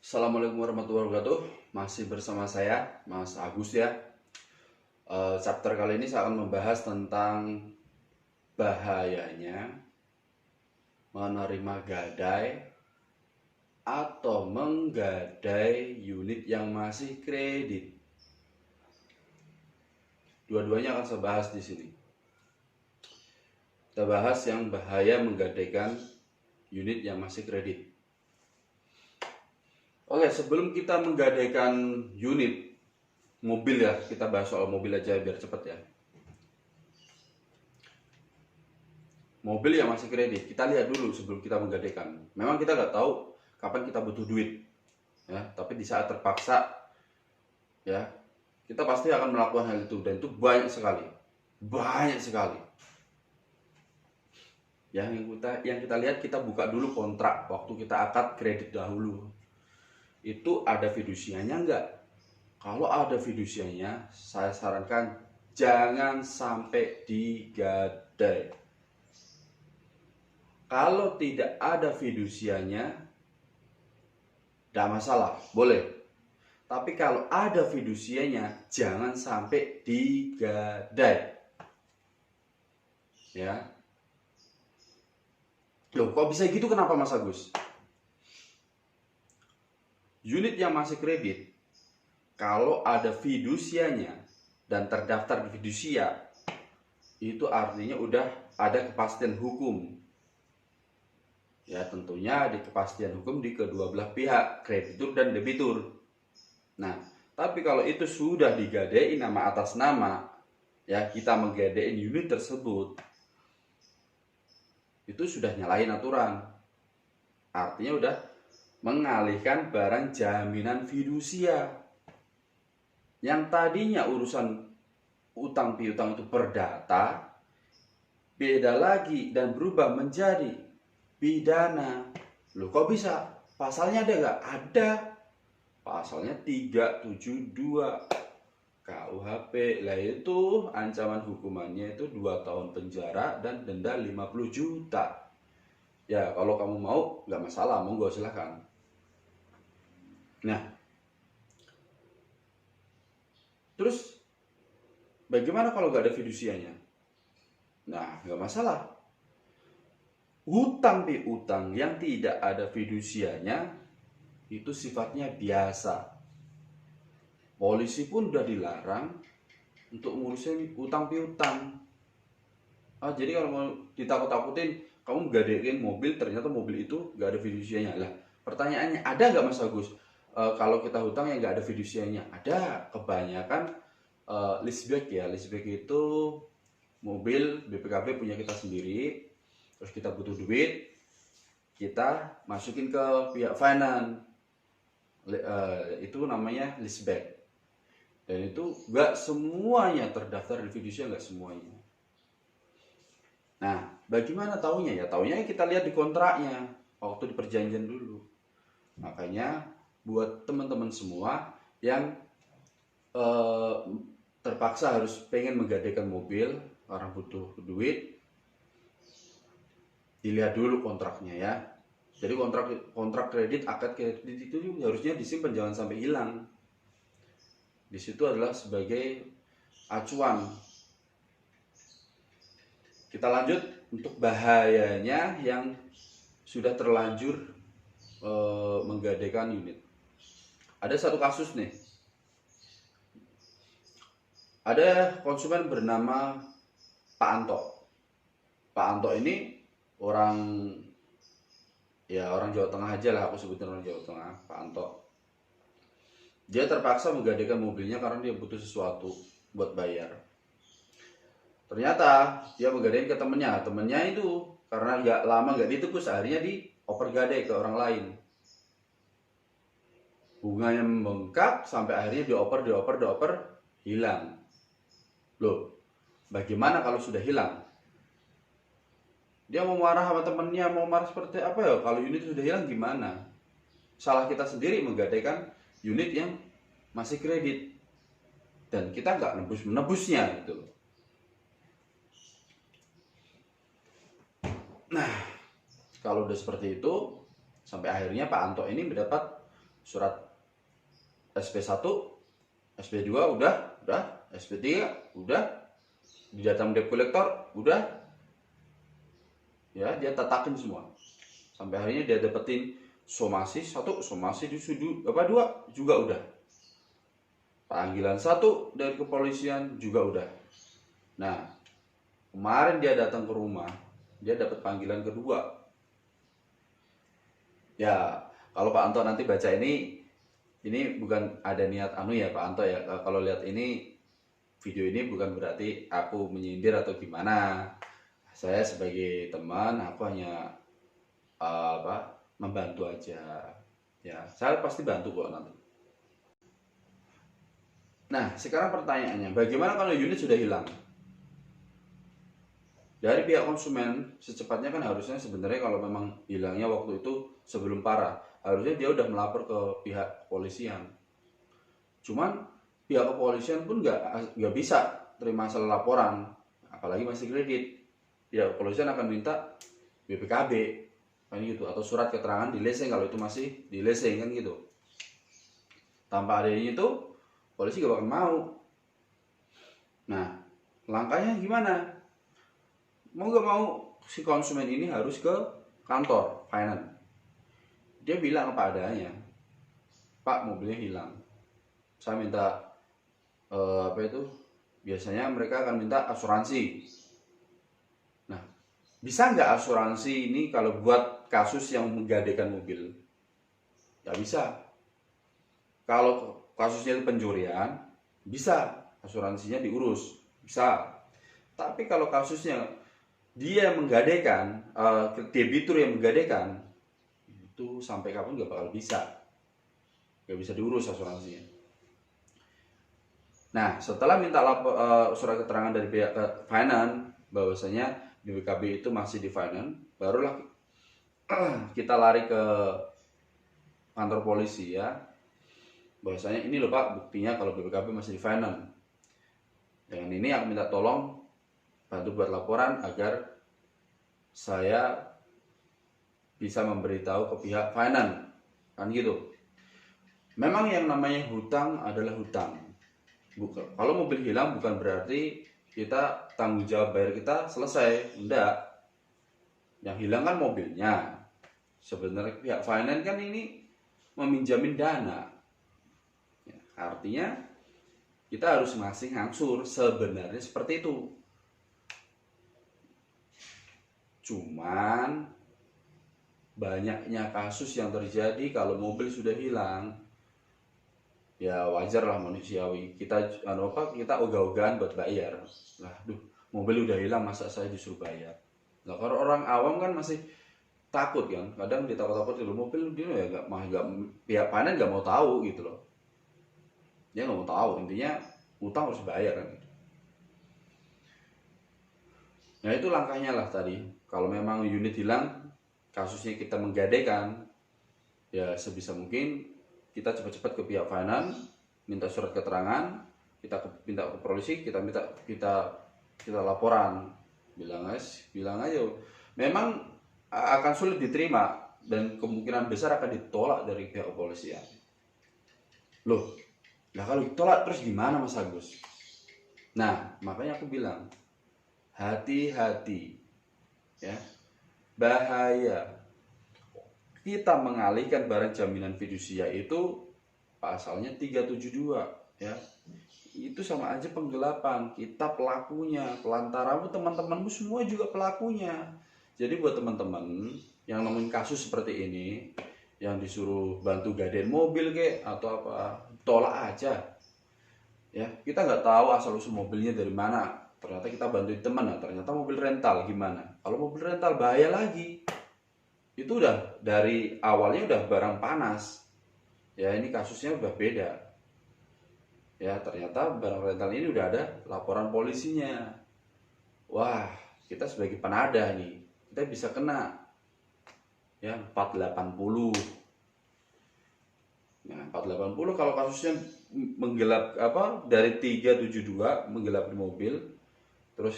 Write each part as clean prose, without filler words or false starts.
Assalamualaikum warahmatullahi wabarakatuh. Masih bersama saya, Mas Agus ya. Chapter kali ini saya akan membahas tentang bahayanya menerima gadai atau menggadai unit yang masih kredit. Dua-duanya akan saya bahas di sini. Kita bahas yang bahaya menggadaikan unit yang masih kredit. Oke, sebelum kita menggadaikan unit mobil ya, kita bahas soal mobil aja biar cepet ya. Mobil yang masih kredit, kita lihat dulu sebelum kita menggadaikan. Memang kita nggak tahu kapan kita butuh duit, ya. Tapi di saat terpaksa, ya, kita pasti akan melakukan hal itu dan itu banyak sekali. Yang kita lihat, kita buka dulu kontrak waktu kita akad kredit dahulu. Itu ada fidusianya enggak? Kalau ada fidusianya, saya sarankan jangan sampai digadai. Kalau tidak ada fidusianya, tidak masalah, boleh. Tapi kalau ada fidusianya, jangan sampai digadai. Ya. Loh, kok bisa gitu? Kenapa, Mas Agus? Unit yang masih kredit, kalau ada fidusianya dan terdaftar di fidusia, itu artinya udah ada kepastian hukum. Ya, tentunya di kepastian hukum di kedua belah pihak, kreditur dan debitur. Nah, tapi kalau itu sudah digadai nama atas nama, ya kita menggadai unit tersebut, itu sudah nyalahin aturan. Artinya udah mengalihkan barang jaminan fidusia. Yang tadinya urusan utang piutang itu perdata, beda lagi dan berubah menjadi pidana. Loh, kok bisa? Pasalnya ada nggak? Ada. Pasalnya 372 KUHP. Lah itu ancaman hukumannya itu 2 tahun penjara dan denda 50 juta. Ya, kalau kamu mau nggak masalah, monggo silahkan. Nah, terus bagaimana kalau nggak ada fidusianya? Nah, nggak masalah. Hutang piutang yang tidak ada fidusianya itu sifatnya biasa. Polisi pun udah dilarang untuk ngurusin hutang piutang. Jadi kalau mau ditakut-takutin, kamu gadein mobil, ternyata mobil itu nggak ada fidusianya. Lah, pertanyaannya, ada nggak Mas Agus? Kalau kita hutang yang nggak ada fidusianya? Ada. Kebanyakan leaseback ya. Leaseback itu mobil BPKB punya kita sendiri, terus kita butuh duit, kita masukin ke pihak finance, itu namanya leaseback. Dan itu nggak semuanya terdaftar di fidusia, nggak semuanya. Nah, bagaimana taunya ya? Taunya kita lihat di kontraknya waktu di perjanjian dulu. Makanya buat teman-teman semua yang terpaksa harus pengen menggadaikan mobil karena butuh duit, dilihat dulu kontraknya ya. Jadi kontrak kredit, akad kredit itu harusnya disimpan, jangan sampai hilang. Di situ adalah sebagai acuan. Kita lanjut untuk bahayanya yang sudah terlanjur menggadaikan unit. Ada satu kasus nih. Ada konsumen bernama Pak Anto. Pak Anto ini orang Jawa Tengah aja lah, aku sebutin orang Jawa Tengah, Pak Anto. Dia terpaksa menggadaikan mobilnya karena dia butuh sesuatu buat bayar. Ternyata dia menggadaikan ke temennya itu karena lama nggak ditebus, akhirnya dioper gadai ke orang lain. Bunganya membengkak sampai akhirnya dioper, hilang. Loh, bagaimana kalau sudah hilang? Dia mau marah sama temennya, mau marah seperti apa ya? Kalau unit sudah hilang gimana? Salah kita sendiri menggadaikan unit yang masih kredit dan kita nggak menebusnya gitu. Nah, kalau udah seperti itu, sampai akhirnya Pak Anto ini mendapat surat SP1, SP2 udah, SP3 udah, di datang debt collector udah, ya dia tatakin semua. Sampai hari ini dia dapetin somasi 1, somasi dua juga udah. Panggilan 1 dari kepolisian juga udah. Nah, kemarin dia datang ke rumah, dia dapat panggilan kedua. Ya, kalau Pak Anto nanti baca ini bukan ada niat ya Pak Anto ya. Kalau lihat ini video ini bukan berarti aku menyindir atau gimana. Saya sebagai teman, aku hanya membantu aja. Ya, saya pasti bantu kok nanti. Nah, sekarang pertanyaannya, bagaimana kalau unit sudah hilang? Dari pihak konsumen, secepatnya kan harusnya sebenarnya kalau memang hilangnya waktu itu sebelum parah, harusnya dia udah melapor ke pihak kepolisian. Cuman pihak kepolisian pun nggak bisa terima hasil laporan, apalagi masih kredit. Pihak kepolisian akan minta BPKB, kan gitu, atau surat keterangan di leasing kalau itu masih di leasing kan gitu. Tanpa adanya itu, polisi gak bakal mau. Nah, langkahnya gimana? Mau gak mau si konsumen ini harus ke kantor finance. Dia bilang apa adanya, Pak, mobilnya hilang, saya minta biasanya mereka akan minta asuransi. Nah, bisa nggak asuransi ini kalau buat kasus yang menggadaikan mobil? Ya bisa. Kalau kasusnya itu pencurian, bisa asuransinya diurus, bisa. Tapi kalau kasusnya dia menggadaikan, debitur yang menggadaikan, itu sampai kapan nggak bakal bisa, nggak bisa diurus asuransinya. Nah, setelah minta surat keterangan dari pihak finance bahwasanya BPKB itu masih di finance, barulah kita lari ke kantor polisi ya, bahwasanya ini loh Pak buktinya kalau BPKB masih di finance. Dengan ini aku minta tolong bantu buat laporan agar saya bisa memberitahu ke pihak finance, kan gitu. Memang yang namanya hutang adalah hutang. Kalau mobil hilang bukan berarti kita tanggung jawab bayar kita selesai, enggak. Yang hilang kan mobilnya. Sebenarnya pihak finance kan ini meminjamin dana. Ya, artinya kita harus ngasih ngangsur, sebenarnya seperti itu. Cuman banyaknya kasus yang terjadi kalau mobil sudah hilang, ya wajar lah manusiawi. Kita ogah-ogahan buat bayar. Lah, mobil udah hilang masa saya disuruh bayar? Nah, kalau orang awam kan masih takut kan, kadang ditakut-takut gitu, mobil dia ya pihak panen nggak mau tahu gitu loh. Dia nggak mau tahu, intinya utang harus bayar kan. Nah itu langkahnya lah tadi. Kalau memang unit hilang, kasusnya kita menggadaikan, ya sebisa mungkin kita cepat-cepat ke pihak finance, minta surat keterangan, kita minta ke polisi, kita laporan, bilang aja, memang akan sulit diterima dan kemungkinan besar akan ditolak dari pihak kepolisian. Loh, nah kalau ditolak terus gimana Mas Agus? Nah makanya aku bilang hati-hati ya, bahaya kita mengalihkan barang jaminan fidusia itu pasalnya 372 ya. Itu sama aja penggelapan, kita pelakunya, pelantaranmu, teman-temanmu semua juga pelakunya. Jadi buat teman-teman yang nemuin kasus seperti ini, yang disuruh bantu gadein mobil atau apa, tolak aja ya. Kita nggak tahu asal usul mobilnya dari mana, ternyata kita bantuin teman, ternyata mobil rental gimana. Kalau mobil rental bahaya lagi, itu udah dari awalnya udah barang panas ya, ini kasusnya udah beda ya, ternyata barang rental ini udah ada laporan polisinya. Wah, kita sebagai penadah nih, kita bisa kena ya 480. Nah 480 kalau kasusnya menggelap dari 372 menggelap mobil, terus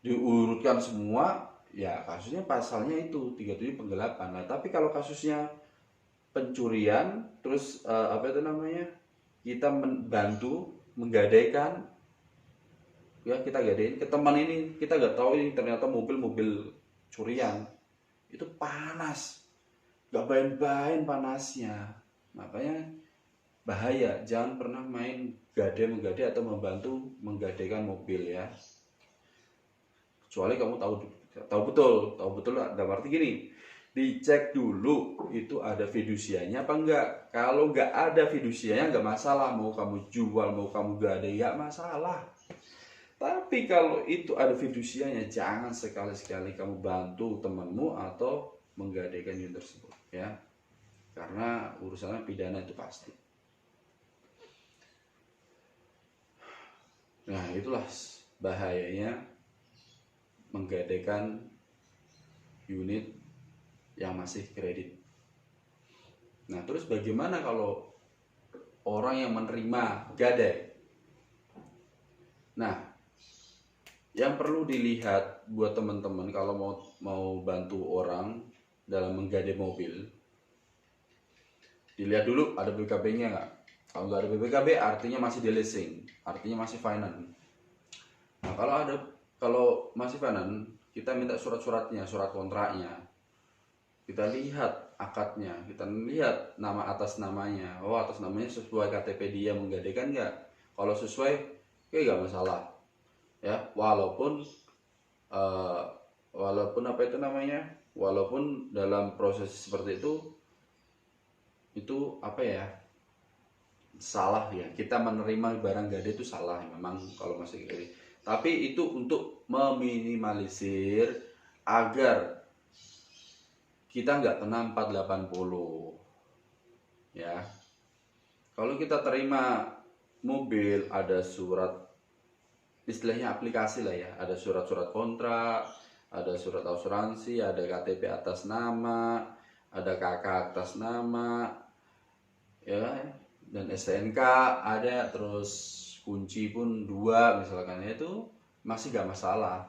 diurutkan semua, ya kasusnya pasalnya itu 37 penggelapan. Nah tapi kalau kasusnya pencurian, terus apa itu namanya, kita membantu menggadaikan, ya kita gadein ke teman ini, kita nggak tahu ini ternyata mobil-mobil curian, itu panas, nggak main-main panasnya. Makanya bahaya, jangan pernah main menggadai atau membantu menggadaikan mobil ya, kecuali kamu tahu betul lah, dalam arti gini, dicek dulu itu ada fidusianya apa enggak. Kalau nggak ada fidusianya nggak masalah, mau kamu jual mau kamu gadai nggak masalah. Tapi kalau itu ada fidusianya, jangan sekali-sekali kamu bantu temanmu atau menggadaikan unit tersebut ya, karena urusannya pidana itu pasti. Nah itulah bahayanya menggadaikan unit yang masih kredit. Nah terus bagaimana kalau orang yang menerima gadai? Nah yang perlu dilihat buat teman-teman kalau mau bantu orang dalam menggadai mobil, dilihat dulu ada BPKB-nya nggak. Kalau nggak ada BPKB artinya masih di leasing, artinya masih finance. Nah kalau masih finance, kita minta surat-suratnya, surat kontraknya, kita lihat akadnya, kita lihat nama atas namanya. Oh atas namanya sesuai KTP dia menggadaikan nggak? Kalau sesuai, ya nggak masalah ya, walaupun apa itu namanya, walaupun dalam proses seperti itu apa ya, salah ya, kita menerima barang gadai itu salah memang kalau masih kredit. Tapi itu untuk meminimalisir agar kita nggak kena 480 ya. Kalau kita terima mobil ada surat, istilahnya aplikasi lah ya, ada surat-surat kontrak, ada surat asuransi, ada KTP atas nama, ada KK atas nama ya, dan STNK ada, terus kunci pun 2 misalkan, itu masih gak masalah.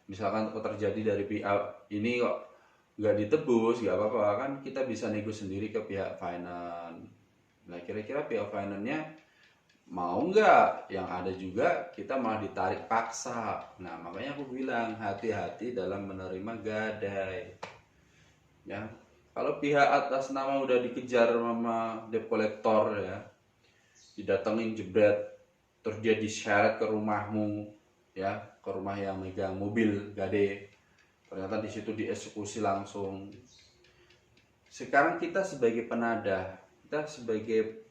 Misalkan terjadi dari pihak ini kok nggak ditebus, nggak apa-apa kan, kita bisa nego sendiri ke pihak finance. Nah kira-kira pihak finance-nya mau nggak? Yang ada juga kita malah ditarik paksa. Nah makanya aku bilang hati-hati dalam menerima gadai ya. Kalau pihak atas nama udah dikejar sama debt collector ya, didatengin jebret, terus dia diseret ke rumahmu ya, ke rumah yang megang mobil gadai, ternyata di situ dieksekusi langsung. Sekarang kita sebagai penadah, kita sebagai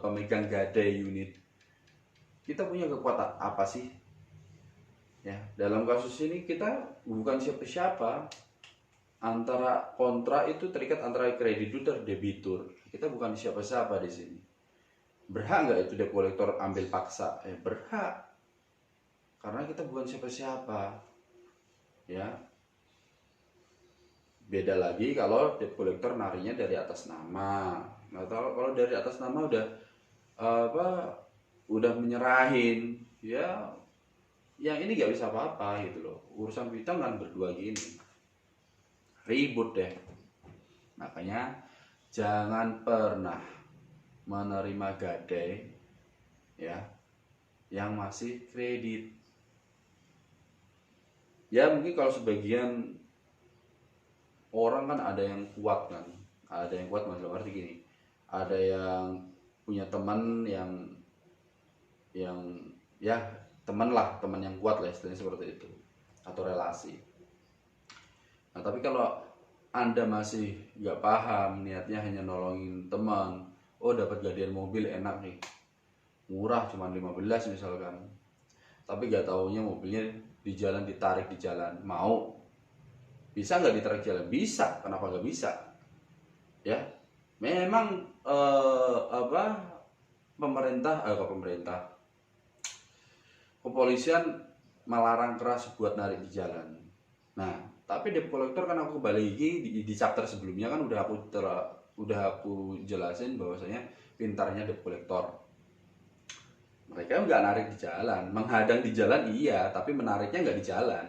pemegang gadai unit, kita punya kekuatan apa sih ya? Dalam kasus ini kita bukan siapa-siapa. Antara kontrak itu terikat antara kreditur dan debitur, kita bukan siapa-siapa di sini. Berhak nggak itu debt collector ambil paksa? Berhak, karena kita bukan siapa-siapa ya. Beda lagi kalau debt collector narinya dari atas nama. Nah kalau dari atas nama udah menyerahin ya, yang ini nggak bisa apa-apa gitu loh. Urusan kita kan berdua gini, ribut deh. Makanya jangan pernah menerima gadai ya yang masih kredit. Ya mungkin kalau sebagian orang kan ada yang kuat kan, ada yang kuat maksudnya arti gini, ada yang punya teman yang ya teman yang kuat lah istilahnya seperti itu, atau relasi. Nah tapi kalau Anda masih nggak paham, niatnya hanya nolongin teman, oh dapat gadaian mobil enak nih, murah cuma 15 misalkan, tapi nggak taunya mobilnya di jalan ditarik di jalan, mau? Bisa nggak ditarik jalan? Bisa, kenapa nggak bisa? Ya, memang kepolisian melarang keras buat narik di jalan. Nah, tapi debt collector kan aku kembali lagi di chapter sebelumnya kan udah aku jelasin bahwasanya pintarnya debt collector. Mereka nggak narik di jalan, menghadang di jalan iya, tapi menariknya nggak di jalan.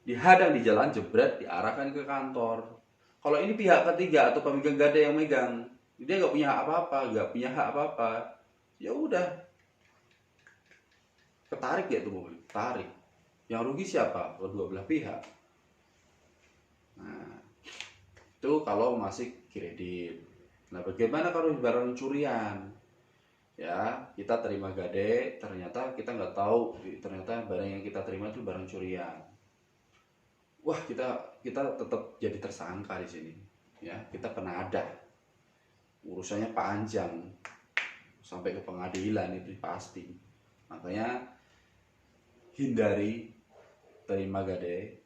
Dihadang di jalan, jebret, diarahkan ke kantor. Kalau ini pihak ketiga atau pemegang gade yang megang, dia nggak punya hak apa-apa, nggak punya hak apa-apa, ya udah ketarik ya tuh mobil, tarik. Yang rugi siapa? Kedua belah pihak. Nah, itu kalau masih kredit. Nah, bagaimana kalau barang curian? Ya, kita terima gade, ternyata kita nggak tahu, ternyata barang yang kita terima itu barang curian. Wah, kita tetap jadi tersangka di sini. Ya, kita penadah. Urusannya panjang sampai ke pengadilan itu pasti. Makanya hindari terima gade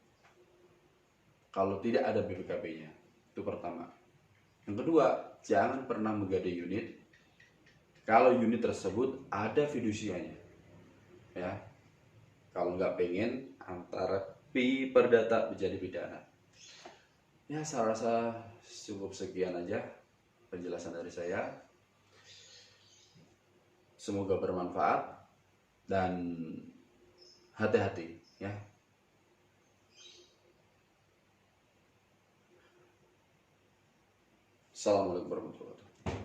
kalau tidak ada BPKB-nya. Itu pertama. Yang kedua, jangan pernah menggade unit kalau unit tersebut ada fidusianya. Ya, kalau nggak pengen antara perdata menjadi pidana. Ya, saya rasa cukup sekian aja penjelasan dari saya. Semoga bermanfaat dan hati-hati ya. Assalamualaikum warahmatullahi wabarakatuh.